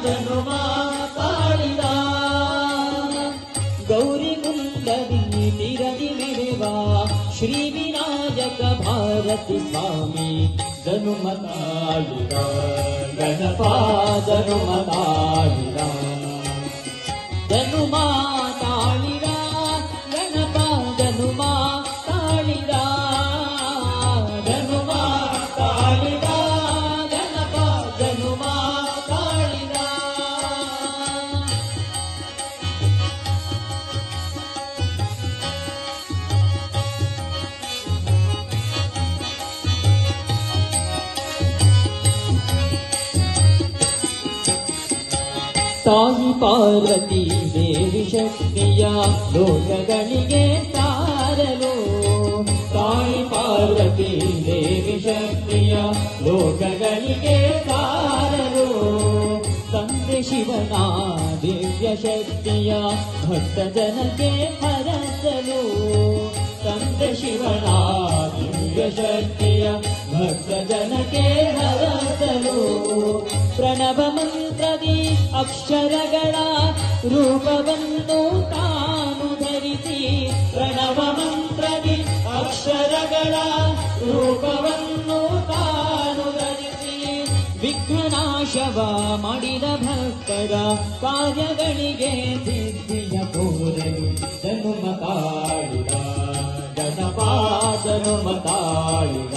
ಜನುಮ ತಾಳಿದ ಗೌರಿ ಕುಂಡದಿ ತಿರದಿ ಮೆರೆವ ಶ್ರೀ ವಿನಾಯಕ ಭಾರತಿ ಸ್ವಾಮಿ ಜನುಮ ತಾಳಿದ ಗಣಪ ಜನುಮ ತಾಳಿದ ಜನುಮ ತಾಳಿದ ಗಣಪ ಜನುಮ ತಾಳಿದ ಜನುಮ ತಾಳಿದ ಗಣಪ ಜನುಮ ತಾಳಿದ ತಾಯಿ ಪಾರ್ವತಿ ದೇವಿ ಶಕ್ತಿಯ ಲೋಕಗಳಿಗೆ ಸಾರಲು ತಾಯಿ ಪಾರ್ವತಿ ದೇವಿ ಶಕ್ತಿಯ ಲೋಕಗಳಿಗೆ ಸಾರಲು ತಂದೆ ಶಿವನ ದಿವ್ಯ ಶಕ್ತಿಯ ಭಕ್ತ ಜನಕ್ಕೆ ಹರಸಲು ತಂದೆ ಶಿವನ ದಿವ್ಯ ಶಕ್ತಿಯ ಭಕ್ತ ಜನಕ್ಕೆ ಹರಸಲು ಪ್ರಣವ ಮಂತ್ರದಿ ಅಕ್ಷರಗಳ ರೂಪವನ್ನು ತಾನು ಧರಿಸಿ ಪ್ರಣವ ಮಂತ್ರದಿ ಅಕ್ಷರಗಳ ರೂಪವನ್ನು ತಾನು ಧರಿಸಿ ವಿಘ್ನನಾಶವ ಮಾಡಿದ ಭಕ್ತರ ಕಾರ್ಯಗಳಿಗೆ ಸಿದ್ಧಿಯ ಕೋರಲು ಜನುಮ ತಾಳಿದ ಗಣಪ ಜನುಮ ತಾಳಿದ